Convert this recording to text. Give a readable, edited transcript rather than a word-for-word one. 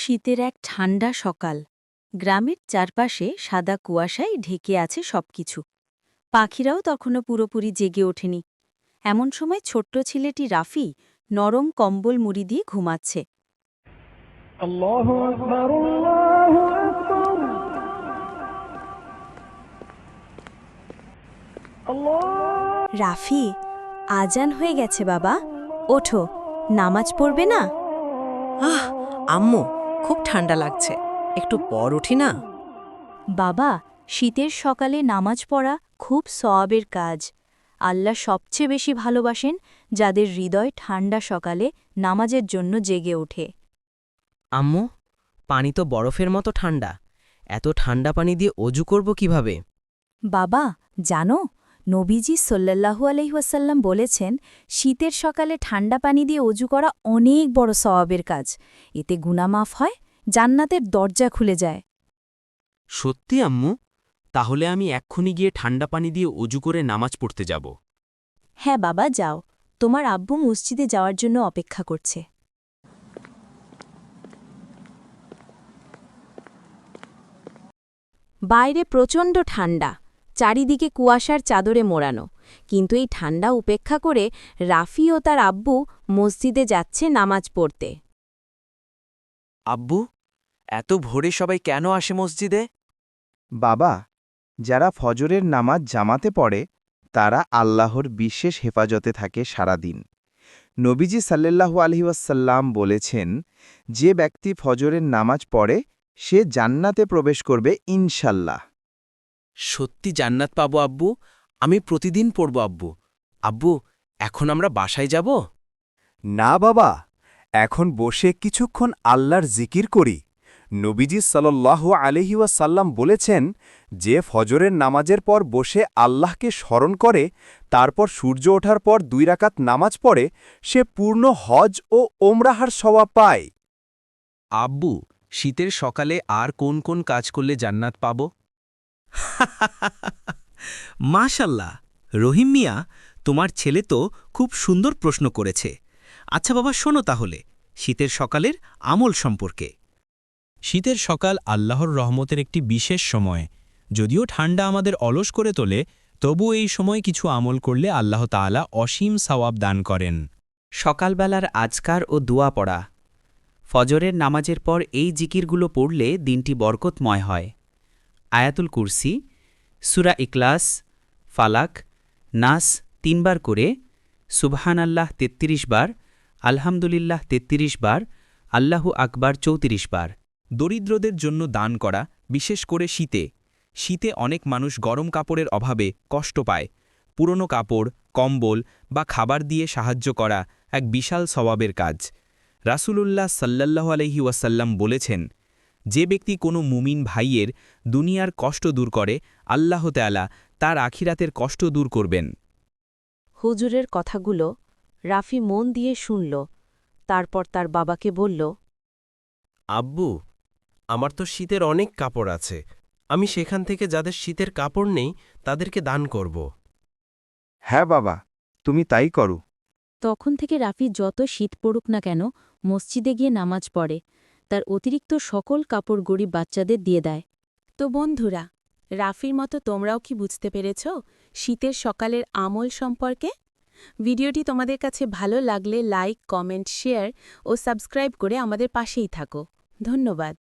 শীতের এক ঠান্ডা সকাল। গ্রামের চারপাশে সাদা কুয়াশায় ঢেকে আছে সবকিছু। পাখিরাও তখনও পুরোপুরি জেগে ওঠেনি। এমন সময় ছোট্ট ছেলেটি রাফি নরম কম্বল মুড়ি দিয়ে ঘুমাচ্ছে। আল্লাহু আকবার আল্লাহু আকবার আল্লাহ। রাফি, আজান হয়ে গেছে বাবা, ওঠো, নামাজ পড়বে না? আহ আম্মু, খুব ঠান্ডা লাগছে, একটু পর উঠি না। বাবা, শীতের সকালে নামাজ পড়া খুব সওয়াবের কাজ। আল্লাহ সবচেয়ে বেশি ভালোবাসেন যাদের হৃদয় ঠান্ডা সকালে নামাজের জন্য জেগে ওঠে। আম্মু, পানি তো বরফের মতো ঠান্ডা, এত ঠান্ডা পানি দিয়ে অজু করব কিভাবে? বাবা, জানো, নবীজি সাল্লাল্লাহু আলাইহি ওয়াসাল্লাম বলেছেন, শীতের সকালে ঠান্ডা পানি দিয়ে অজু করা অনেক বড় সওয়াবের কাজ। এতে গুনাহ মাফ হয়, জান্নাতের দরজা খুলে যায়। সত্যি আম্মু? তাহলে আমি এক্ষুনি গিয়ে ঠান্ডা পানি দিয়ে অজু করে নামাজ পড়তে যাব। হ্যাঁ বাবা, যাও, তোমার আব্বু মসজিদে যাওয়ার জন্য অপেক্ষা করছে। বাইরে প্রচণ্ড ঠান্ডা, চারিদিকে কুয়াশার চাদরে মোড়ানো, কিন্তু এই ঠান্ডা উপেক্ষা করে রাফি ও তার আব্বু মসজিদে যাচ্ছে নামাজ পড়তে। আব্বু, এত ভোরে সবাই কেন আসে মসজিদে? বাবা, যারা ফজরের নামাজ জামাতে পড়ে তারা আল্লাহর বিশেষ হেফাজতে থাকে সারাদিন। নবীজি সাল্লাল্লাহু আলাইহি ওয়াসাল্লাম বলেছেন, যে ব্যক্তি ফজরের নামাজ পড়ে সে জান্নাতে প্রবেশ করবে ইনশাল্লাহ। সত্যি জান্নাত পাবো আব্বু? আমি প্রতিদিন পড়ব আব্বু। আব্বু, এখন আমরা বাসায় যাব? না বাবা, এখন বসে কিছুক্ষণ আল্লাহর জিকির করি। নবীজি সাল্লাল্লাহু আলাইহি ওয়াসাল্লাম বলেছেন, যে ফজরের নামাজের পর বসে আল্লাহকে স্মরণ করে তারপর সূর্য ওঠার পর 2 রাকাত নামাজ পড়ে সে পূর্ণ হজ ও ওমরাহার সওয়াব পায়। আব্বু, শীতের সকালে আর কোন কোন কাজ করলে জান্নাত পাব? মাশাল্লাহ, রহিম মিয়া, তোমার ছেলে তো খুব সুন্দর প্রশ্ন করেছে। আচ্ছা বাবা, শোনো তাহলে শীতের সকালের আমল সম্পর্কে। শীতের সকাল আল্লাহর রহমতের একটি বিশেষ সময়। যদিও ঠান্ডা আমাদের অলস করে তোলে, তবু এই সময় কিছু আমল করলে আল্লাহ তাআলা অসীম সওয়াব দান করেন। সকালবেলার আজকার ও দোয়া পড়া। ফজরের নামাজের পর এই জিকিরগুলো পড়লে দিনটি বরকতময় হয়। আয়াতুল কুরসি, সূরা ইখলাস, ফালাক, নাস 3 বার করে, সুবহানাল্লাহ 33 বার, আলহামদুলিল্লাহ 33 বার, আল্লাহু আকবার 34 বার। দরিদ্রদের জন্য দান করা, বিশেষ করে শীতে। শীতে অনেক মানুষ গরম কাপড়ের অভাবে কষ্ট পায়। পুরনো কাপড়, কম্বল বা খাবার দিয়ে সাহায্য করা এক বিশাল সওয়াবের কাজ। রাসূলুল্লাহ সাল্লাল্লাহু আলাইহি ওয়াসাল্লাম বলেছেন, যে ব্যক্তি কোনো মুমিন ভাইয়ের দুনিয়ার কষ্ট দূর করে, আল্লাহ তাআলা তার আখিরাতের কষ্ট দূর করবেন। হুজুরের কথাগুলো রাফি মন দিয়ে শুনল। তারপর তার বাবাকে বলল, আব্বু, আমার তো শীতের অনেক কাপড় আছে। আমি সেখান থেকে যাদের শীতের কাপড় নেই তাদেরকে দান করব। হ্যাঁ বাবা, তুমি তাই করো। তখন থেকে রাফি যত শীত পড়ুক না কেন মসজিদে গিয়ে নামাজ পড়ে। তার অতিরিক্ত সকল কাপড় গরিব বাচ্চাদের দিয়ে দেয়। তো বন্ধুরা, রাফির মতো তোমরাও কি বুঝতে পেরেছ শীতের সকালের আমল সম্পর্কে? ভিডিওটি তোমাদের কাছে ভালো লাগলে লাইক, কমেন্ট, শেয়ার ও সাবস্ক্রাইব করে আমাদের পাশেই থাকো। ধন্যবাদ।